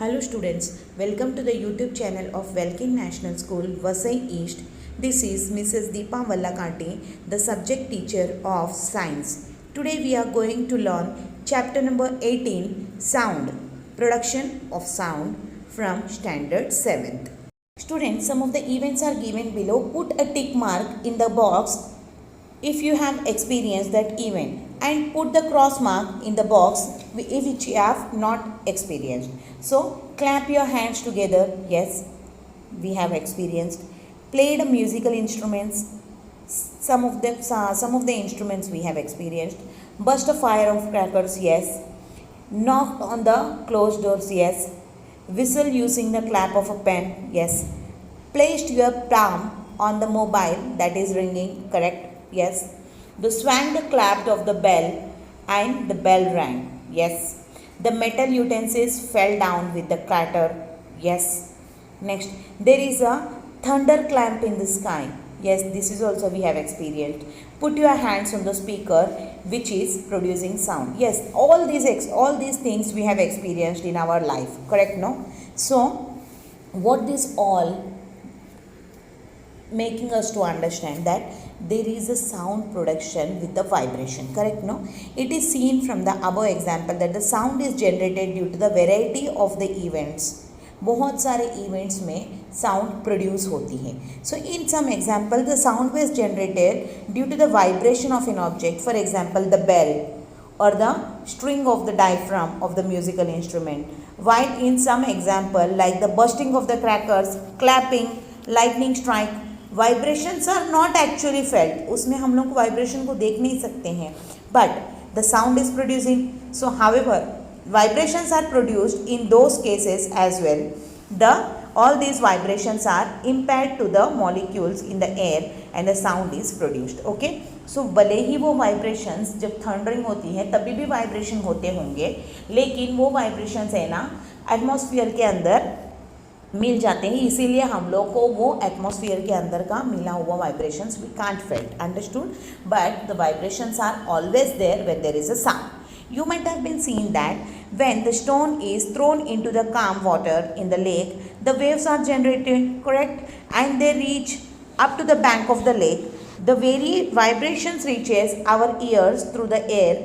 Hello students, welcome to the YouTube channel of Welkin National School, Vasai East. This is Mrs. Deepa Vallakati, the subject teacher of Science. Today we are going to learn chapter number 18, Sound, Production of Sound from Standard 7th. Students, some of the events are given below. Put a tick mark in the box if you have experienced that event and put the cross mark in the box which you have not experienced. So clap your hands together. Yes, we have experienced. Played musical instruments. Some of the instruments we have experienced. Burst a fire of crackers. Yes. Knocked on the closed doors. Yes. Whistle using the clap of a pen. Yes. Placed your palm on the mobile that is ringing. Correct. Yes. The swang clapped of the bell and the bell rang. Yes. The metal utensils fell down with the clatter. Yes. Next, there is a thunderclap in the sky. Yes, this is also we have experienced. Put your hands on the speaker which is producing sound. Yes, all these things we have experienced in our life. Correct, no? So, what this all making us to understand that there is a sound production with the vibration. Correct, no? It is seen from the above example that the sound is generated due to the variety of the events. बहुत सारे events में sound produce होती है. So in some example the sound was generated due to the vibration of an object. For example the bell or the string of the diaphragm of the musical instrument, while in some example like the bursting of the crackers, clapping, lightning strike, vibrations are not actually felt. उसमें हम लोग vibration को देख नहीं सकते हैं, but the sound is producing. So however vibrations are produced in those cases as well. All these vibrations are impaired to the molecules in the air and the sound is produced. Okay, so भले ही वो vibrations जब thundering होती है तभी भी vibration होते होंगे, लेकिन वो वाइब्रेशंस है ना एटमॉस्फेयर के अंदर मिल जाते हैं, इसीलिए हम लोग को वो एटमॉस्फेयर के अंदर का मिला हुआ vibrations we can't felt. Understood? But the vibrations are always there when there is a sound. You might have been seen that when the stone is thrown into the calm water in the lake, the waves are generated, correct? And they reach up to the bank of the lake. The very vibrations reaches our ears through the air.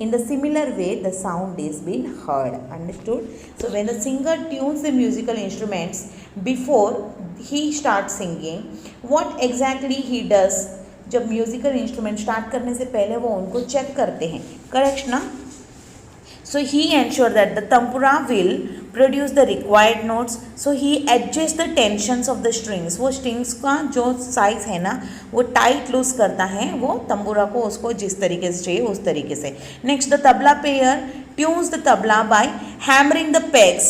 In the similar way, the sound is being heard. Understood? So when the singer tunes the musical instruments before he starts singing, what exactly he does? जब musical instrument start करने से पहले वो उनको check करते हैं. Correct ना? So he ensure that the tambura will produce the required notes. So he adjusts the tensions of the strings. वो strings का जो size है ना वो tight loose करता है वो तंबूरा को उसको जिस तरीके से चाहिए उस तरीके से. Next, the tabla player tunes the tabla by hammering the pegs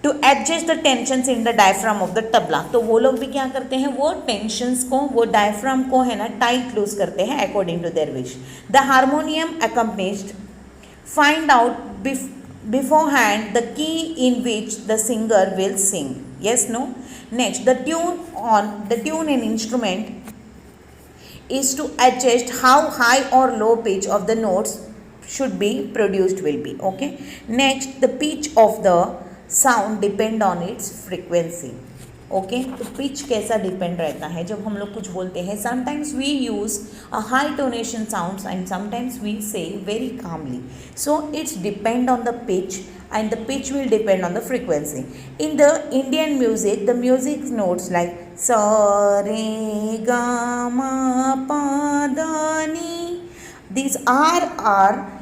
to adjust the tensions in the diaphragm of the tabla. तो वो लोग भी क्या करते हैं, वो tensions को वो diaphragm को है ना tight loose करते हैं according to their wish. The harmonium accompanist find out beforehand the key in which the singer will sing. Yes, no? Next, the tune in instrument is to adjust how high or low pitch of the notes should be produced will be. Okay. Next, the pitch of the sound depend on its frequency. Okay, तो pitch कैसा depend रहता है जब हम लोग कुछ बोलते हैं. Sometimes we use a high tonation sounds and sometimes we say very calmly. So it's depend on the pitch and the pitch will depend on the frequency. In the Indian music, the music notes like sa re ga ma pa da ni, these are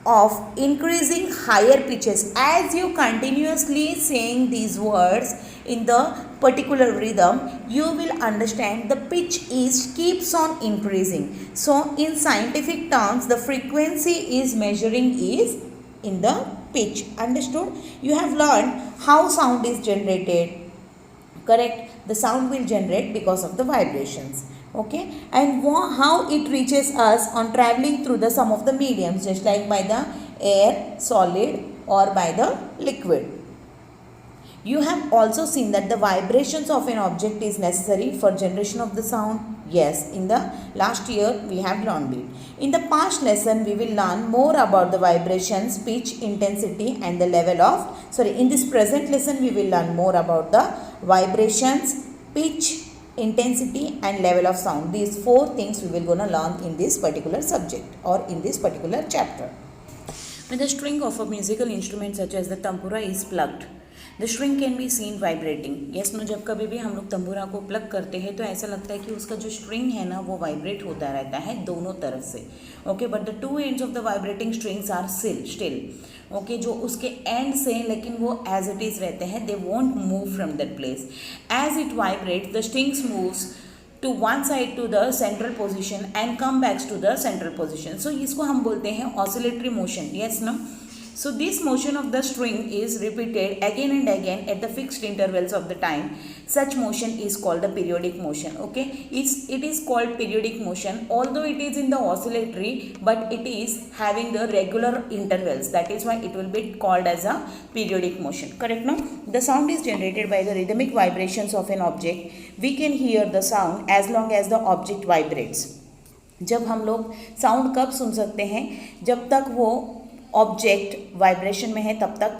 of increasing higher pitches. As you continuously sing these words in the particular rhythm, you will understand the pitch keeps on increasing. So in scientific terms, the frequency is measuring is in the pitch. Understood? You have learned how sound is generated. Correct? The sound will generate because of the vibrations. Okay, and how it reaches us on traveling through the some of the mediums, just like by the air, solid, or by the liquid. You have also seen that the vibrations of an object is necessary for generation of the sound. Yes, in the last year we have learned it. In the past lesson, we will learn more about the vibrations, pitch, intensity and the level of, in this present lesson, we will learn more about the vibrations, pitch, intensity and level of sound. These four things we will gonna learn in this particular subject or in this particular chapter. When the string of a musical instrument such as the tambura is plucked, the string can be seen vibrating. Yes, no, जब कभी भी हम लोग तंबूरा को plug करते हैं तो ऐसा लगता है कि उसका जो स्ट्रिंग है ना वो वाइब्रेट होता रहता है दोनों तरफ से. Okay, but the two ends of the vibrating strings are still. Okay, जो उसके एंड से लेकिन वो एज इट इज़ रहते हैं, they won't move from that place. As it vibrate the strings moves to one side to the central position and come back to the central position. So इसको हम बोलते हैं oscillatory motion. Yes, no? So this motion of the string is repeated again and again at the fixed intervals of the time. Such motion is called the periodic motion. Okay, it is called periodic motion although it is in the oscillatory, but it is having the regular intervals. That is why it will be called as a periodic motion. Correct, no? The sound is generated by the rhythmic vibrations of an object. We can hear the sound as long as the object vibrates. जब हम लोग sound कब सुन सकते हैं? जब तक वो object vibration में है तब तक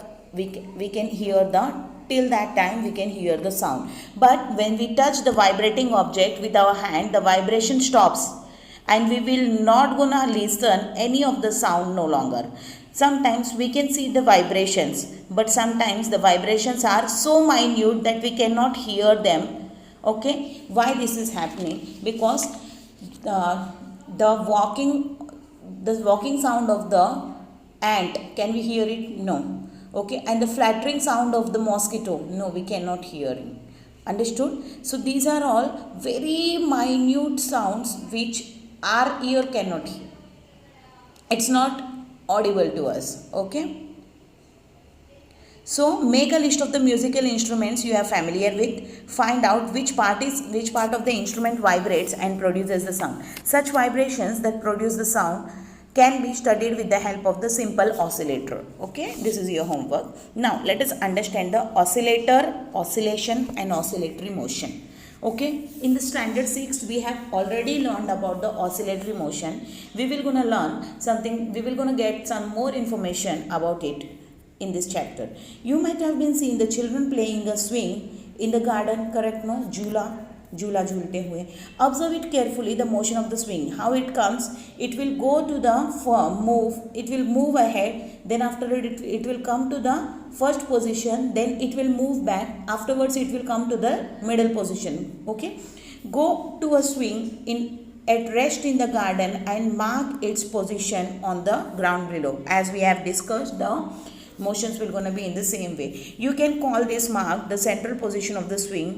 we can hear the, till that time we can hear the sound. But when we touch the vibrating object with our hand, the vibration stops and we will not gonna listen any of the sound no longer. Sometimes we can see the vibrations, but sometimes the vibrations are so minute that we cannot hear them. Okay, why this is happening? Because the walking sound of the ant, can we hear it? No. Okay, and the fluttering sound of the mosquito, no, we cannot hear it. Understood? So these are all very minute sounds which our ear cannot hear. It's not audible to us. Okay, so make a list of the musical instruments you are familiar with. Find out which part of the instrument vibrates and produces the sound. Such vibrations that produce the sound can be studied with the help of the simple oscillator. Okay, this is your homework. Now let us understand the oscillator, oscillation and oscillatory motion. Okay, in the standard 6 we have already learned about the oscillatory motion. We will gonna learn something, we will gonna get some more information about it in this chapter. You might have been seeing the children playing a swing in the garden, correct, no? झूला झूलते हुए. Observe it carefully, the motion of the swing, how it comes. It will go to the move, it will move ahead, then after it will come to the first position, then it will move back, afterwards it will come to the middle position. Okay, go to a swing at rest in the garden and mark its position on the ground below. As we have discussed, the motions will gonna be in the same way. You can call this mark the central position of the swing.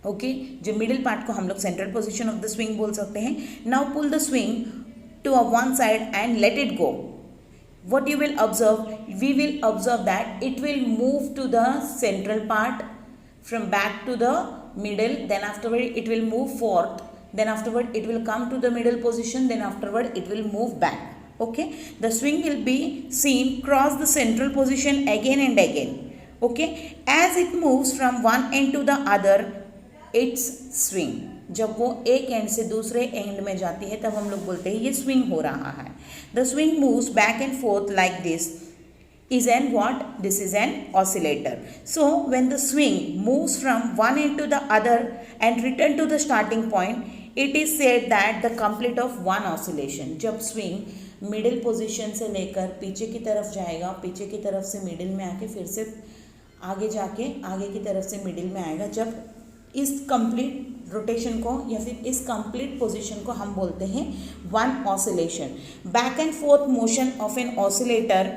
Okay, जो middle part को हम लोग central position of the swing बोल सकते हैं. Now pull the swing to one side and let it go. What you will observe? We will observe that it will move to the central part, from back to the middle, then afterward it will move forth, then afterward it will come to the middle position, then afterward it will move back. Okay, the swing will be seen cross the central position again and again. Okay, as it moves from one end to the other, its swing. जब वो एक and से दूसरे and में जाती है तब हम लोग बोलते हैं ये स्विंग हो रहा है. The swing moves back and forth like this is an what? This is an oscillator. So when the swing moves from one end to the other and return to the starting point, it is said that the complete of one oscillation. जब swing middle position से लेकर पीछे की तरफ जाएगा, पीछे की तरफ से मिडिल में आके फिर से आगे जाके आगे की तरफ से मिडिल में आएगा, जब इस कंप्लीट रोटेशन को या फिर इस कंप्लीट पोजीशन को हम बोलते हैं one oscillation. Back and forth motion of an oscillator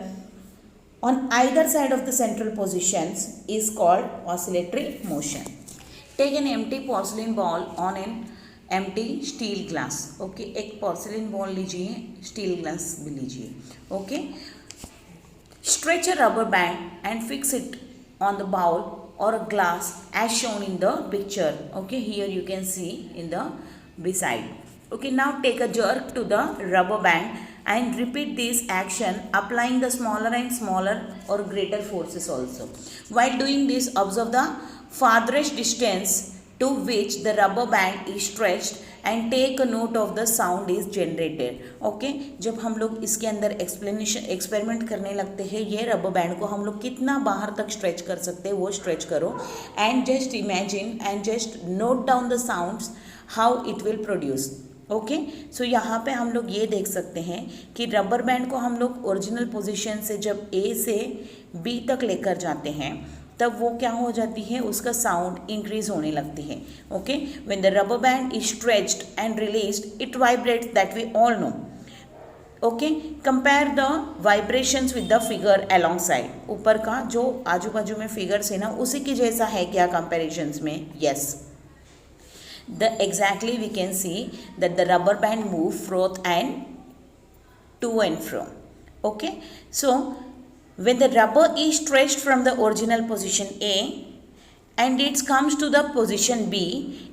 on either side of the central positions is called oscillatory motion. Take an empty porcelain ball on an empty steel glass. Okay, एक porcelain ball लीजिए, steel glass भी लीजिए. Okay, stretch a rubber band and fix it on the bowl or a glass as shown in the picture. Okay, here you can see in the beside. Okay, now take a jerk to the rubber band and repeat this action, applying the smaller and smaller or greater forces also. While doing this, observe the farthest distance to which the rubber band is stretched and take a note of the sound is generated. Okay, जब हम लोग इसके अंदर experiment करने लगते हैं, ये rubber band को हम लोग कितना बाहर तक स्ट्रेच कर सकते हैं वो स्ट्रेच करो, and just imagine and just note down the sounds how it will produce. Okay, so यहाँ पे हम लोग ये देख सकते हैं कि रबर बैंड को हम लोग ओरिजिनल पोजीशन से जब ए से बी तक लेकर जाते हैं तब वो क्या हो जाती है, उसका साउंड इंक्रीज होने लगती है. Okay, when the rubber band is stretched and released it vibrates, that we all know. Okay, compare the vibrations with the figure alongside. ऊपर का जो आजू बाजू में फिगर्स है ना, उसी की जैसा है क्या कंपेरिजन्स में? Yes. Exactly we can see that the rubber band move forth and to and fro. Okay, so when the rubber is stretched from the original position A and it comes to the position B,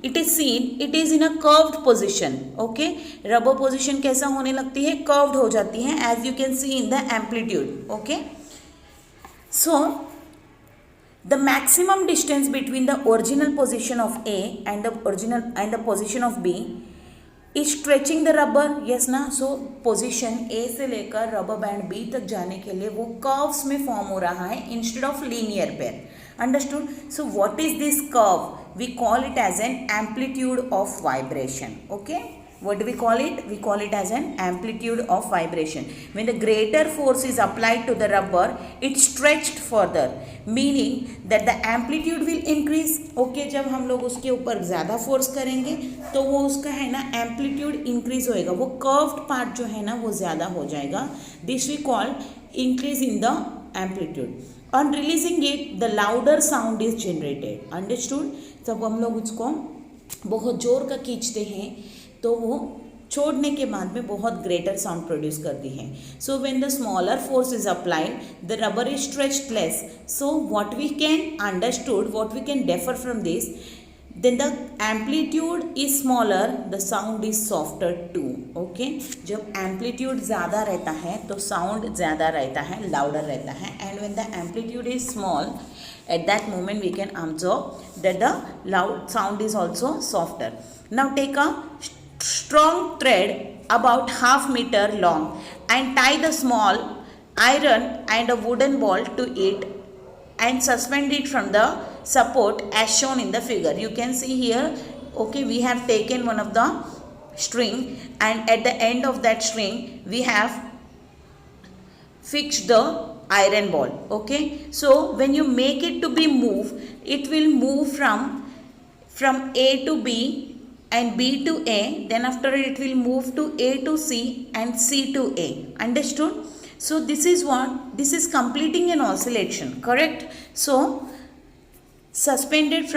it is seen it is in a curved position. Okay, rubber position कैसा होने लगती है? curved हो जाती है, as you can see in the amplitude. Okay, so the maximum distance between the original position of A and the position of B is stretching the rubber. yes ना. so position A से लेकर rubber band B तक जाने के लिए वो curves में form हो रहा है instead of linear pair. understood? so what is this curve? we call it as an amplitude of vibration. okay, what do we call it? we call it as an amplitude of vibration. when the greater force is applied to the rubber, it stretched further, meaning that the amplitude will increase. okay, जब हम लोग उसके ऊपर ज़्यादा force करेंगे तो वो उसका है ना एम्पलीट्यूड इंक्रीज होएगा, वो कर्व्ड पार्ट जो है ना वो ज़्यादा हो जाएगा. This we call increase in the amplitude. On releasing it the louder sound is generated. Understood? जब हम लोग उसको बहुत जोर का खींचते हैं तो वो छोड़ने के बाद में बहुत ग्रेटर साउंड प्रोड्यूस करती है. So when the smaller force is applied the rubber is stretched less. So what we can understood, what we can differ from this, then the amplitude is smaller, the sound is softer too. Okay, जब amplitude ज़्यादा रहता है तो sound ज़्यादा रहता है, louder रहता है. And when the amplitude is small, at that moment we can observe that the loud sound is also softer. Now take a strong thread about half meter long and tie the small iron and a wooden ball to it and suspend it from the support as shown in the figure. You can see here, okay, we have taken one of the string and at the end of that string we have fixed the iron ball. okay, so when you make it to be move, it will move from A to B and B to A, then after it will move to A to C and C to A. understood? so this is what, this is completing an oscillation, correct? so suspended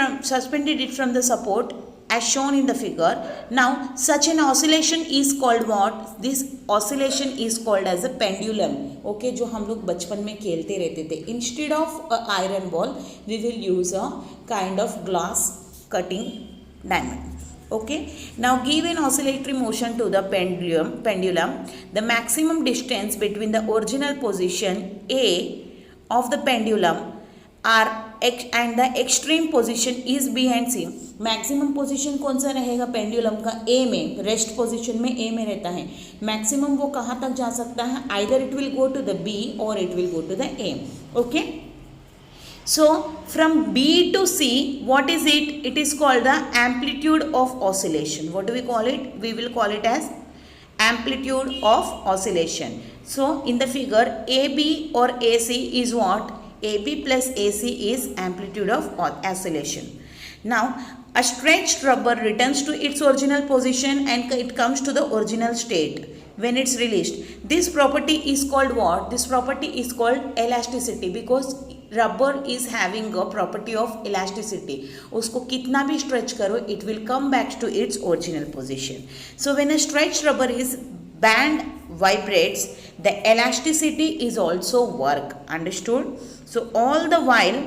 it from the support as shown in the figure. now such an oscillation is called what? this oscillation is called as a pendulum. okay, जो हम लोग बचपन में खेलते रहते थे, instead of a iron ball we will use a kind of glass cutting diamond. okay, now give an oscillatory motion to the pendulum. the maximum distance between the original position A of the pendulum are and the extreme position is B and C. Maximum position कौन सा रहेगा pendulum का? A में, rest position में A में रहता है. Maximum वो कहाँ तक जा सकता है? Either it will go to the B और it will go to the A. Okay, so from B to C, what is it? It is called the amplitude of oscillation. What do we call it? We will call it as amplitude of oscillation. So in the figure, AB or AC is what? AB plus AC is amplitude of oscillation. Now a stretched rubber returns to its original position and it comes to the original state when it's released. This property is called what? This property is called elasticity, because rubber is having a property of elasticity. उसको कितना भी stretch करो, it will come back to its original position. So when a stretched rubber is band vibrates, the elasticity is also work. understood? so all the while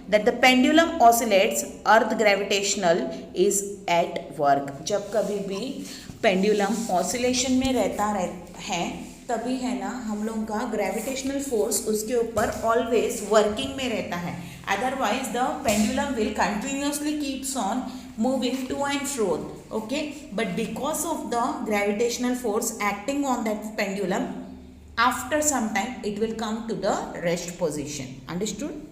that the pendulum oscillates, earth gravitational is at work. जब कभी भी pendulum oscillation में रहता है तभी है ना हम लोग का ग्रेविटेशनल फोर्स उसके ऊपर ऑलवेज वर्किंग में रहता है. Otherwise the pendulum will continuously keeps on moving to and fro, okay, but because of the gravitational force acting on that pendulum, after some time it will come to the rest position. Understood?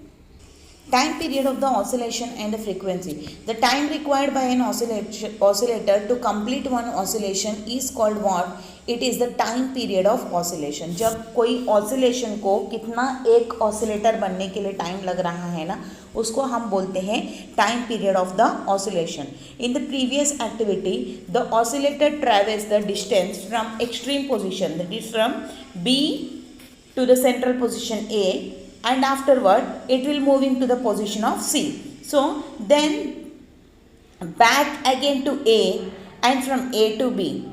Time period of the oscillation and the frequency. The time required by an oscillator to complete one oscillation is called what? It is the time period of oscillation. जब कोई oscillation को कितना एक oscillator बनने के लिए time लग रहा है ना, उसको हम बोलते हैं time period of the oscillation. In the previous activity, the oscillator travels the distance from extreme position, that is from B to the central position A, and afterward it will moving to the position of C. So then back again to A and from A to B.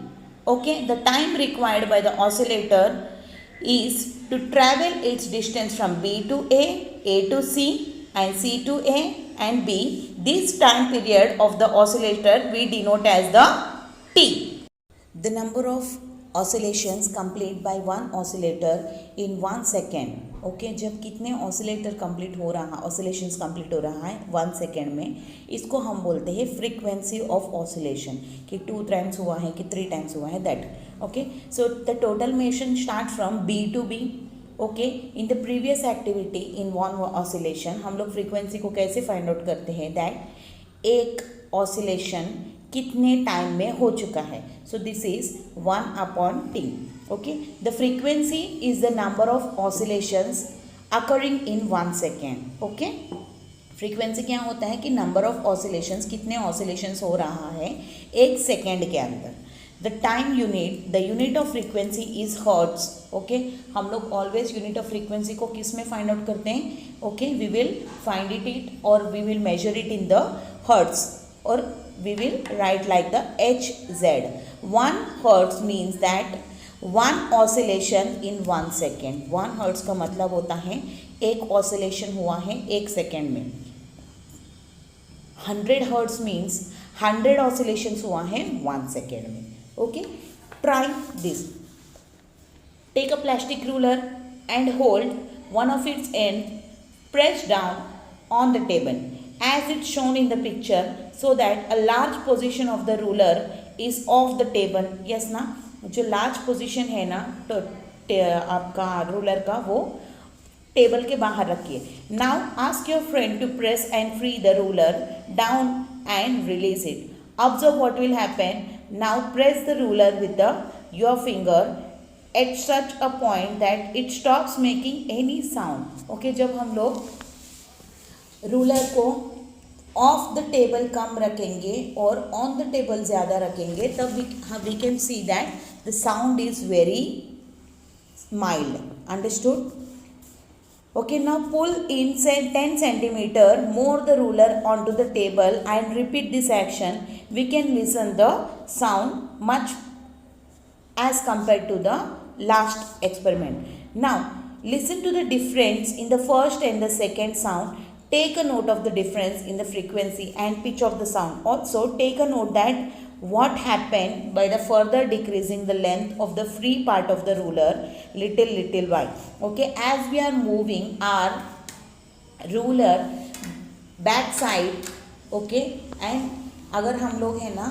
Okay, the time required by the oscillator is to travel its distance from B to A to C, and C to A and B. This time period of the oscillator we denote as the T. The number of oscillations complete by one oscillator in 1 second. Okay जब कितने oscillator complete हो रहा oscillations complete हो रहा है 1 second में, इसको हम बोलते हैं फ्रीक्वेंसी ऑफ ऑसिलेशन, कि 2 टाइम्स हुआ है कि 3 टाइम्स हुआ है, that. Okay, so the total motion start from B to B. Okay, in the previous activity in one oscillation हम लोग फ्रीक्वेंसी को कैसे फाइंड आउट करते हैं, दैट एक ऑसिलेशन कितने टाइम में हो चुका है. So this is 1/T. Okay, the frequency is the number of oscillations occurring in 1 second. Okay, frequency क्या होता है कि number of oscillations, कितने oscillations हो रहा है एक सेकेंड के अंदर. The time unit, the unit of frequency is hertz. Okay, हम लोग always unit of frequency को किस में find out करते हैं. Okay, we will find it or we will measure it in the hertz, or we will write like the Hz. 1 hertz means that 1 oscillation in 1 second. 1 hertz का मतलब होता है एक oscillation हुआ है एक सेकेंड में. 100 hertz means 100 oscillations हुआ है 1 सेकेंड में. Okay, try this. Take a plastic ruler and hold one of its end pressed down on the table as it's shown in the picture, so that a large portion of the ruler is off the table. Yes ना, जो large position है ना तो आपका ruler का वो table के बाहर रखिए. Now ask your friend to press and free the ruler down and release it. Observe what will happen. Now press the ruler with your finger at such a point that it stops making any sound. Okay, जब हम लोग ruler को of the table कम रखेंगे और on the table ज़्यादा रखेंगे, तब we can see that the sound is very mild. Understood? Okay, now pull in से 10 centimetre more the ruler on to the table and repeat this action. We can listen the sound much as compared to the last experiment. Now listen to the difference in the first and the second sound. Take a note of the difference in the frequency and pitch of the sound. Also take a note that what happened by the further decreasing the length of the free part of the ruler little while. Okay, as we are moving our ruler back side, okay, and अगर हम लोग है ना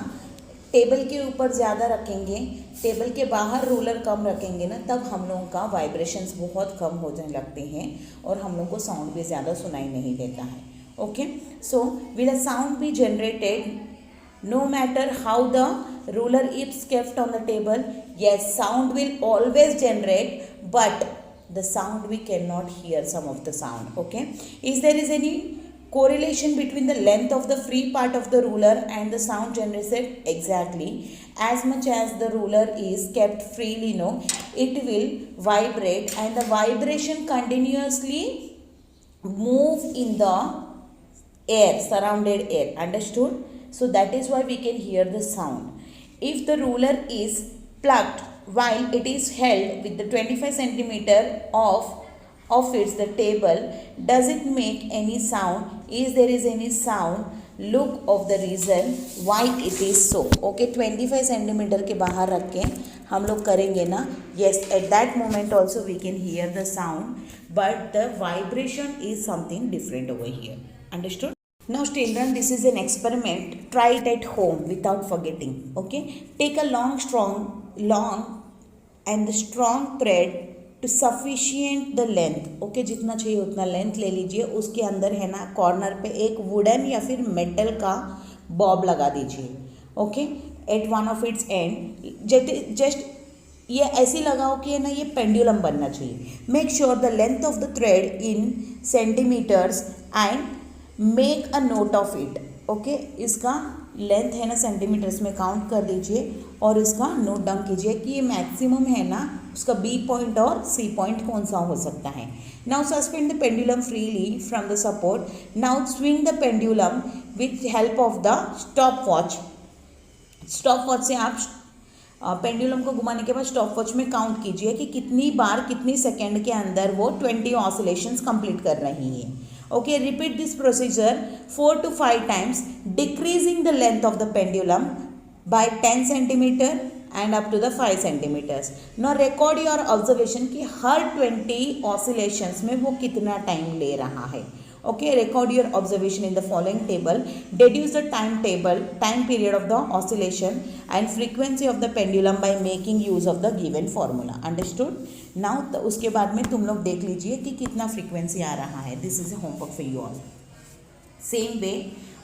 table के ऊपर ज़्यादा रखेंगे, table के बाहर रूलर कम रखेंगे ना, तब हम लोगों का वाइब्रेशंस बहुत कम हो जाने लगते हैं और हम लोगों को साउंड भी ज़्यादा सुनाई नहीं देता है. Okay, so will a sound be generated no matter how the ruler is kept on the table? Yes, sound will always generate, but the sound we cannot hear some of the sound. Okay, is there is any correlation between the length of the free part of the ruler and the sound generated? Exactly, as much as the ruler is kept freely, no, it will vibrate, and the vibration continuously move in the air, surrounded air. Understood? So that is why we can hear the sound. If the ruler is plucked while it is held with the 25 centimeter of its the table, does it make any sound? Is there is any sound? Look of the reason why it is so. Okay, 25 centimeter के बाहर रख के हम लोग करेंगे ना. Yes, at that moment also we can hear the sound, but the vibration is something different over here. Understood? Now children, this is an experiment. Try it at home without forgetting. Okay. Take a long and the strong thread to sufficient the length. Okay, जितना चाहिए उतना length ले लीजिए. उसके अंदर है ना corner पे एक वुडन या फिर मेटल का बॉब लगा दीजिए. Okay, at one of its end just ये ऐसी लगाओ कि है ना ये पेंडुलम बनना चाहिए. Make sure the length of the thread in centimetres and make a note of it. Okay, इसका लेंथ है ना सेंटीमीटर्स में काउंट कर लीजिए और इसका नोट डाउन कीजिए कि ये मैक्सिमम है ना उसका बी पॉइंट और सी पॉइंट कौन सा हो सकता है. Now suspend the pendulum freely from the support. Now swing the pendulum with help of the stop watch. Stop watch से आप पेंडुलम को घुमाने के बाद स्टॉप वॉच में काउंट कीजिए कि कितनी बार कितनी सेकेंड के अंदर वो 20 ऑसिलेशंस कंप्लीट कर रही है. Okay, repeat this procedure 4 to 5 times, decreasing the length of the pendulum by 10 centimeter and up to the 5 centimeters. Now record your observation कि हर 20 oscillations में वो कितना टाइम ले रहा है. Okay, record your observation in the following table. Deduce the time period of the oscillation and frequency of the pendulum by making use of the given formula. Understood? Now तो उसके बाद में तुम लोग देख लीजिए कि कितना फ्रीक्वेंसी आ रहा है. This is a homework for you all. Same way.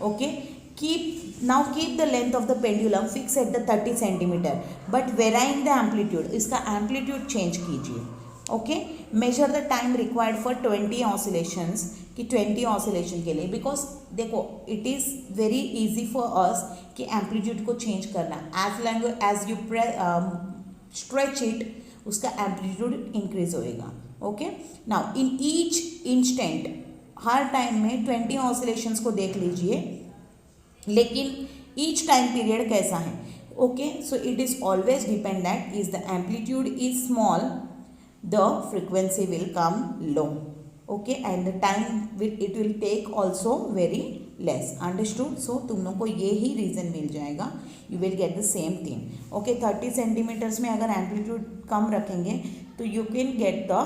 Okay, keep the length of the pendulum fixed at the 30 centimeter but varying the amplitude. इसका amplitude change कीजिए. Okay, measure the time required for 20 oscillations कि 20 oscillation के लिए. Because देखो it is very easy for us कि amplitude को change करना. As you stretch it उसका एम्पलीट्यूड इंक्रीज होएगा. Okay, now in each instant her time में 20 ऑसिलेशंस को देख लीजिए, लेकिन ईच टाइम पीरियड कैसा है. Okay, so it is always depend that is the amplitude is small the frequency will come low. Okay, and the time it will take also very less. Understood? So तुम लोग को ये ही reason मिल जाएगा. You will get the same thing. Okay, 30 centimetres में अगर amplitude कम रखेंगे तो you can get the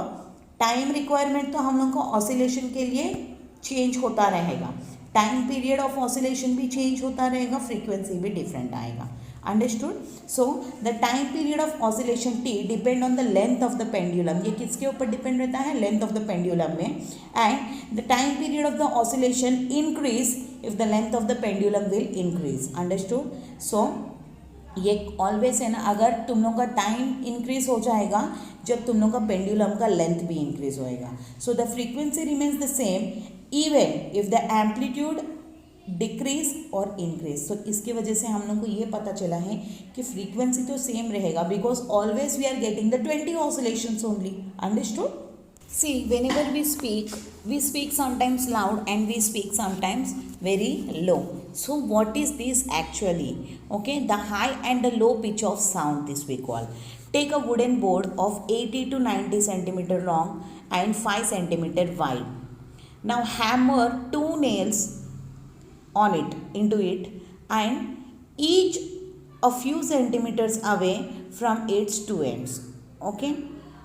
time requirement. तो हम लोग को ऑसिलेशन के लिए चेंज होता रहेगा, टाइम पीरियड ऑफ ऑसिलेशन भी चेंज होता रहेगा, फ्रीक्वेंसी भी डिफरेंट आएगा. Understood? So the time period of oscillation t depend on the length of the pendulum. ये किसके ऊपर डिपेंड रहता है? लेंथ ऑफ द पेंडुलम में. And the time period of the oscillation increase if the length of the pendulum will increase. Understood? So ये always है ना, अगर तुम लोग का टाइम इंक्रीज हो जाएगा जब तुम लोग का पेंडुलम का लेंथ भी इंक्रीज होएगा. So the frequency remains the same even if the amplitude decrease और इंक्रीज. तो इसके वजह से हम लोग को ये पता चला है कि फ्रीक्वेंसी तो सेम रहेगा because always we are getting the 20 oscillations only. Understood? See, whenever we speak sometimes loud and we speak sometimes very low. So what is this actually? Okay, the high and the low pitch of sound this we call. Take a wooden board of 80 to 90 centimeter long and 5 centimeter wide. Now hammer 2 nails on it into it and each a few centimeters away from its two ends. Okay,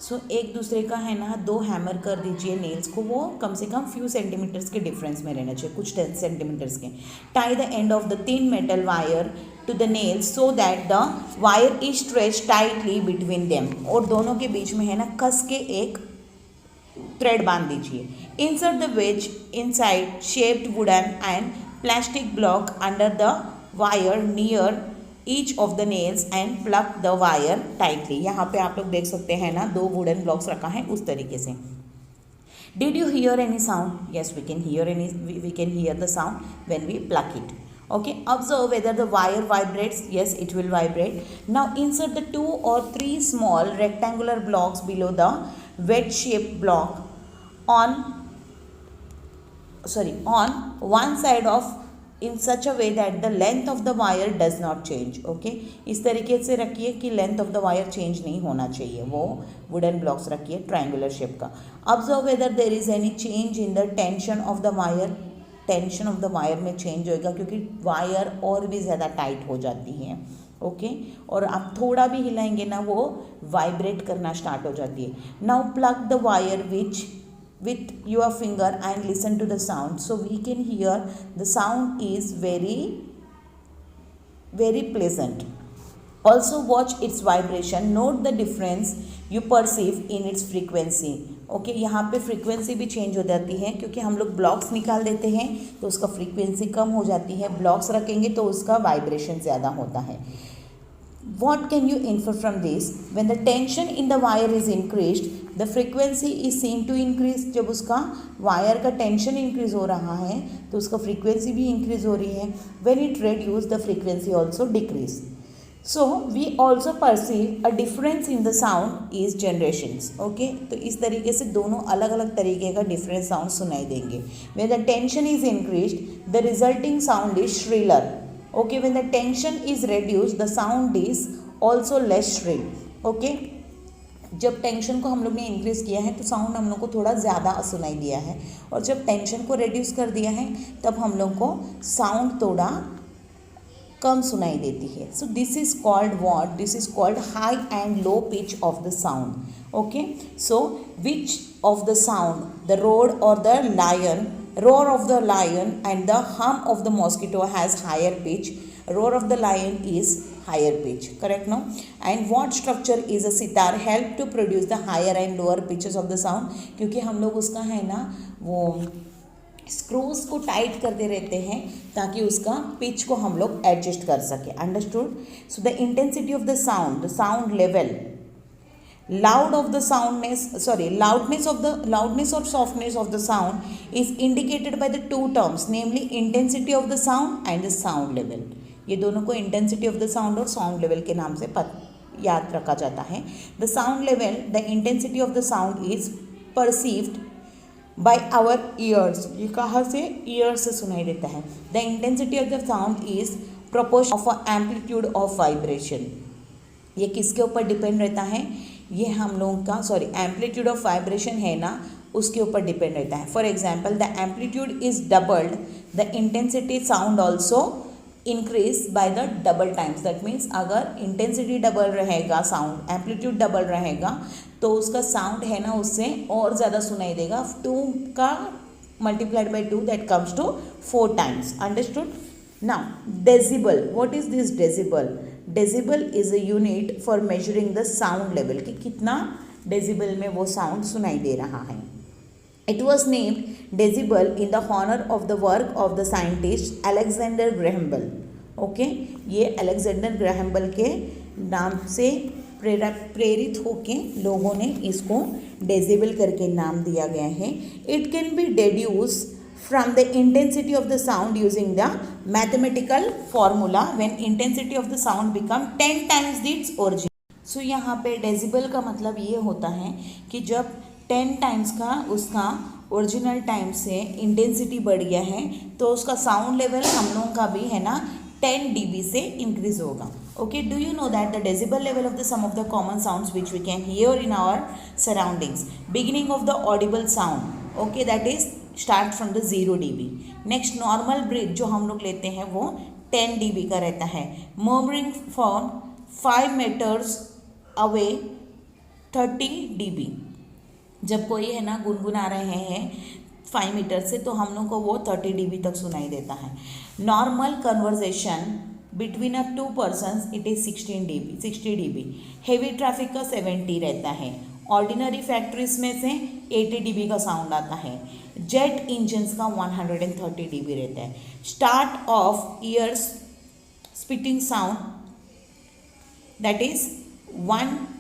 so एक दूसरे का है ना 2 hammer कर दीजिए nails को, वो कम से कम फ्यू सेंटीमीटर्स के डिफरेंस में रहना चाहिए, कुछ 10 सेंटीमीटर्स के. Tie the end of the thin metal wire to the nails so that the wire is stretch tightly between them. और दोनों के बीच में है ना कस के एक थ्रेड बांध दीजिए. Insert the ways inside shaped wooden and plastic block under the wire near each of the nails and plug the wire tightly. यहाँ पे आप लोग देख सकते हैं ना 2 वुडन ब्लॉक्स रखा है उस तरीके से. Did you hear any sound? Yes, we can hear the sound when we pluck it. Okay, observe whether the wire vibrates. Yes, it will vibrate. Now insert the 2 or 3 small rectangular blocks below the wedge shaped block on one side of in such a way that the length of the wire does not change. Okay, इस तरीके से रखिए कि length of the wire change नहीं होना चाहिए. वो wooden blocks रखिए ट्रायंगुलर शेप का. Observe whether there is any change in the tension of the wire. Tension of the wire में चेंज होएगा क्योंकि वायर और भी ज़्यादा टाइट हो जाती है. ओके, और आप थोड़ा भी हिलाएंगे ना वो वाइब्रेट करना स्टार्ट हो जाती है. Now plug the wire which with your finger and listen to the sound, so we can hear the sound is very pleasant. Also watch its vibration, note the difference you perceive in its frequency. Okay यहाँ पे frequency भी change हो जाती है, क्योंकि हम लोग blocks निकाल देते हैं तो उसका फ्रीक्वेंसी कम हो जाती है, ब्लॉक्स रखेंगे तो उसका वाइब्रेशन ज़्यादा होता है. What can you infer from this? When the tension in the wire is increased, the frequency is seen to increase. जब उसका वायर का टेंशन इंक्रीज हो रहा है तो उसका फ्रीक्वेंसी भी इंक्रीज हो रही है. When it reduce, the frequency also decrease. So we also perceive a difference in the sound is generations. Okay, तो इस तरीके से दोनों अलग अलग तरीके का डिफरेंट साउंड सुनाई देंगे. When the tension is increased, the resulting sound is shriller. Okay, when the tension is reduced, the sound is also less shrill. Okay, जब टेंशन को हम लोग ने इंक्रीज किया है तो साउंड हम लोग को थोड़ा ज़्यादा सुनाई दिया है, और जब टेंशन को रिड्यूस कर दिया है तब हम लोग को साउंड थोड़ा कम सुनाई देती है. So this is called what? This is called high and low pitch of the sound. Okay, so which of the sound, the roar और the lion, roar of the lion and the hum of the mosquito has higher pitch. Roar of the lion is higher pitch, correct? No? And what structure is a sitar help to produce the higher and lower pitches of the sound? क्योंकि हम लोग उसका है ना वो screws को tight करते रहते हैं ताकि उसका पिच को हम लोग एडजस्ट कर सके. Understood? So the intensity of the sound level, loudness or softness of the sound is indicated by the two terms, namely intensity of the sound and the sound level. ये दोनों को intensity of the sound और sound level के नाम से याद रखा जाता है. The sound level, the intensity of the sound is perceived by our ears. ये कहाँ से? ears से सुनाई देता है. The intensity of the sound is proportion of amplitude of vibration. ये किसके ऊपर डिपेंड रहता है? ये हम लोगों का एम्पलीट्यूड ऑफ वाइब्रेशन है ना, उसके ऊपर डिपेंड रहता है. For example, the amplitude is doubled, the intensity sound also increase by the double times. That means अगर इंटेंसिटी डबल रहेगा, साउंड एम्पलीट्यूड डबल रहेगा तो उसका साउंड है ना उससे और ज़्यादा सुनाई देगा. 2 का multiplied by 2 that comes to 4 times. Understood? Now decibel. What is this decibel? Decibel is a unit for measuring the sound level, कि कितना डेसिबल में वो साउंड सुनाई दे रहा है. It was named decibel in the honour of the work of the scientist Alexander Graham Bell. Okay, ये Alexander Graham Bell के नाम से प्रेरित होके लोगों ने इसको डेसिबल करके नाम दिया गया है. It can be deduce from the intensity of the sound using the mathematical formula when intensity of the sound become 10 times its origin. So यहाँ पे डेसिबल का मतलब ये होता है कि जब 10 टाइम्स का उसका ओरिजिनल टाइम से इंटेंसिटी बढ़ गया है तो उसका साउंड लेवल हम लोगों का भी है ना 10 dB से इंक्रीज होगा. Okay, do you know that the decibel level of the some of the common sounds which we can hear in our surroundings? Beginning of the audible sound, okay, that is start from the 0 dB. Next normal breath जो हम लोग लेते हैं वो 10 dB का रहता है. Murmuring from 5 meters away 30 dB. जब कोई है ना गुनगुना रहे हैं 5 मीटर से तो हम लोग को वो 30 dB तक सुनाई देता है. Normal conversation between a 2 persons it is 60 dB. Heavy traffic का 70 रहता है. ऑर्डिनरी फैक्ट्रीज में से 80 dB का साउंड आता है. जेट इंजन्स का 130 dB रहता है. Start of years splitting sound that is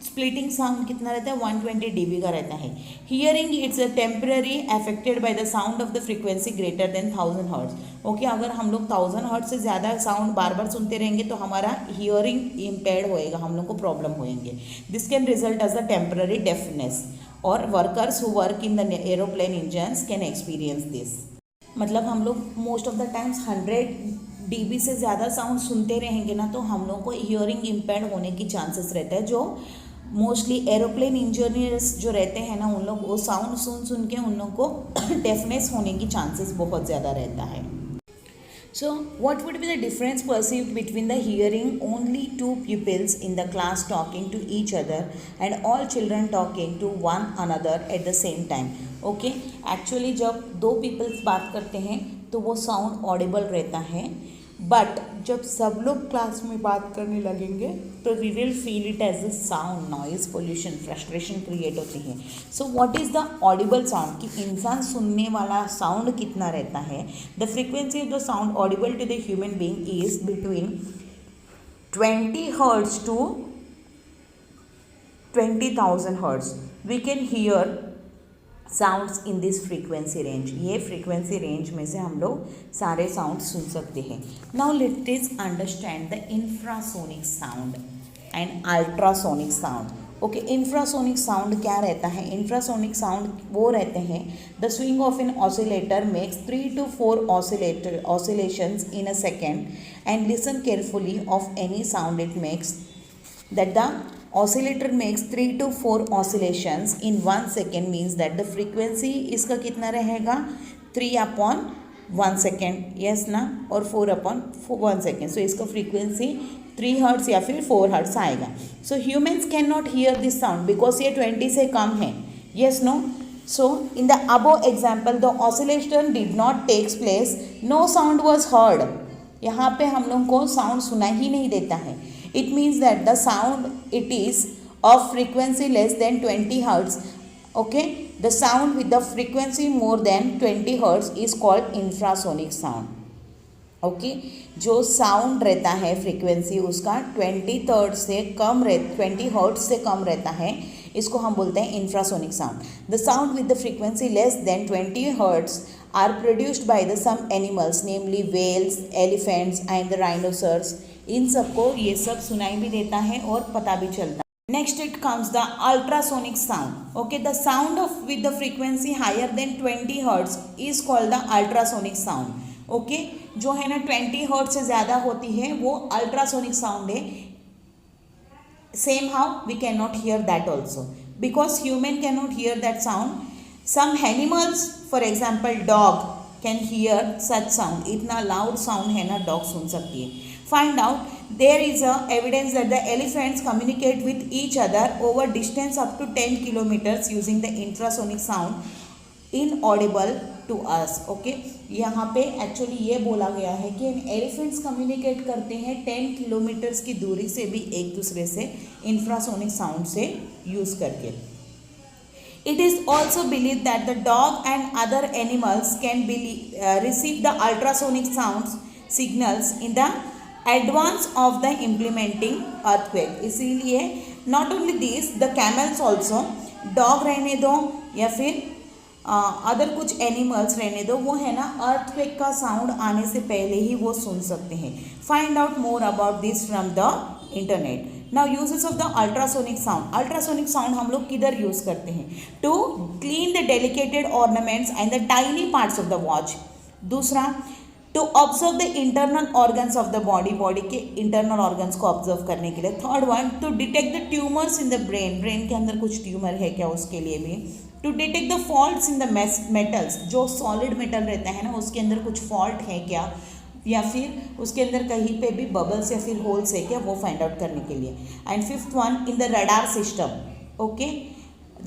splitting sound कितना रहता है? 120 dB का रहता है. Hearing it's a temporary affected by the sound of the frequency greater than 1000 hertz. Okay, अगर हम लोग 1000 हर्ट्ज से ज़्यादा साउंड बार बार सुनते रहेंगे तो हमारा हियरिंग इम्पेयर्ड होएगा, हम लोग को प्रॉब्लम होएंगे. This can result as a temporary deafness और workers who work in the aeroplane engines can experience this. मतलब हम लोग most of the times 100 dB से ज़्यादा साउंड सुनते रहेंगे ना तो हम लोग को हियरिंग इम्पेयर्ड होने की चांसेस रहता है. जो मोस्टली एरोप्लेन इंजीनियर्स जो रहते हैं ना उन लोग वो साउंड सुन के उन लोग को डेफनेस होने की चांसेस बहुत ज़्यादा रहता है. So, what would be the difference perceived between the hearing only 2 pupils in the class talking to each other and all children talking to one another at the same time? Okay. Actually जब दो peoples बात करते हैं तो वो sound Audible रहता है, but जब सब लोग क्लास में बात करने लगेंगे तो we will feel it as a sound, noise pollution, frustration create होती है। So what is the audible sound, कि इंसान सुनने वाला साउंड कितना रहता है। The frequency of the sound audible to the human being is between 20 hertz to 20,000 hertz. We can hear sounds in this frequency range. ये फ्रीक्वेंसी रेंज में से हम लोग सारे साउंड सुन सकते हैं। Now let us understand the infrasonic sound and ultrasonic sound. Okay, infrasonic sound क्या रहता है? इंफ्रासोनिक साउंड वो रहते हैं, the swing of an oscillator makes 3 to 4 oscillations in a second, and listen carefully of any sound it makes, that the oscillator makes 3 to 4 oscillations in 1 second means that the frequency इसका कितना रहेगा? 3/1 second, yes ना, और 4/1 second। सो इसका frequency 3 hertz या फिर 4 hertz आएगा। So humans can not hear this sound because ये 20 से कम है, yes no. So in the above example the oscillation did not takes place, no sound was heard। यहाँ पे हम लोग को साउंड सुना ही नहीं देता है। It means that the sound it is of frequency less than 20 hertz. Okay, the sound with the frequency more than 20 hertz is called infrasonic sound. Okay, जो साउंड रहता है फ्रीक्वेंसी उसका 20 हर्ट्ज से कम रहता है, इसको हम बोलते हैं infrasonic sound. The sound with the frequency less than 20 hertz are produced by the some animals namely whales, elephants and the rhinoceros. इन सबको ये सब सुनाई भी देता है और पता भी चलता है। Next it comes the ultrasonic sound. Okay, the sound of with the frequency higher than 20 hertz is called the ultrasonic sound. Okay, जो है ना 20 हर्ट्ज से ज़्यादा होती है वो अल्ट्रासोनिक साउंड है। Same how we can not hear that also because human can not hear that sound. Some animals for example dog can hear such sound. इतना लाउड साउंड है ना डॉग सुन सकती है। Find out there is a evidence that the elephants communicate with each other over distance up to 10 kilometers using the infrasonic sound inaudible to us. Okay, यहाँ पे actually ये बोला गया है कि एलिफेंट्स कम्युनिकेट करते हैं 10 किलोमीटर्स की दूरी से भी एक दूसरे से इंफ्रासोनिक साउंड से यूज़ करके। It is also believed that the dog and other animals can receive the ultrasonic sounds signals in the advance of the implementing earthquake। इसीलिए not only this the camels also, dog रहने दो या फिर other कुछ animals रहने दो, वो है ना अर्थक्वेक का साउंड आने से पहले ही वो सुन सकते हैं। Find out more about this from the internet. Now uses of the ultrasonic sound. Ultrasonic sound हम लोग किधर यूज़ करते हैं? To clean the delicated ornaments and the tiny parts of the watch. दूसरा, to observe the internal organs of the body, body के internal organs को observe करने के लिए। Third one, to detect the tumours in the brain, brain के अंदर कुछ tumour है क्या उसके लिए भी। To detect the faults in the metals, जो सॉलिड मेटल रहता है ना उसके अंदर कुछ फॉल्ट है क्या, या फिर उसके अंदर कहीं पे भी बबल्स या फिर होल्स है क्या, वो फाइंड आउट करने के लिए। And fifth one, in the radar system. Okay,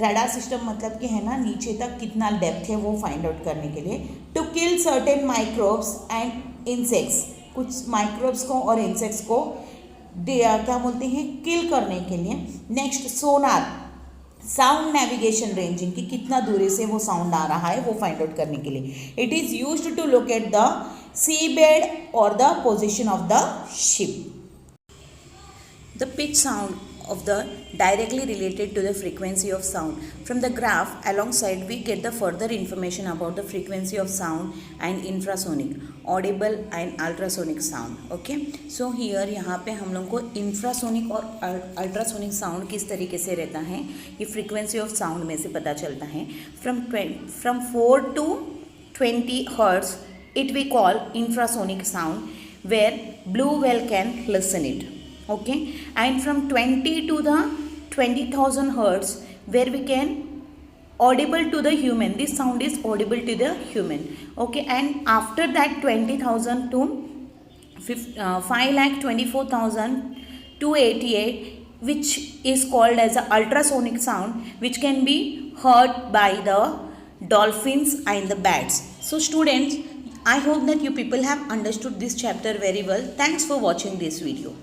radar system मतलब कि है ना नीचे तक कितना डेप्थ है वो फाइंड आउट करने के लिए। To kill certain microbes and insects, कुछ माइक्रोब्स को और इंसेक्ट्स को क्या बोलते हैं, किल करने के लिए। नेक्स्ट, सोनार, साउंड नेविगेशन रेंजिंग, कि कितना दूरी से वो साउंड आ रहा है वो फाइंड आउट करने के लिए। It is used to locate the sea bed और the position of the ship. The pitch sound of the directly related to the frequency of sound. From the graph alongside we get the further information about the frequency of sound and infrasonic, audible and ultrasonic sound. Okay, so here यहाँ पे हम लोग को infrasonic और ultrasonic sound किस तरीके से रहता है ये frequency of sound में से पता चलता है। From 4 to 20 hertz it we call infrasonic sound where blue whale can listen it. Okay, and from 20 to the 20,000 hertz where we can audible to the human, this sound is audible to the human. Okay, and after that 20,000 to 5,24,288 which is called as a ultrasonic sound, which can be heard by the dolphins and the bats. So students, I hope that you people have understood this chapter very well. Thanks for watching this video.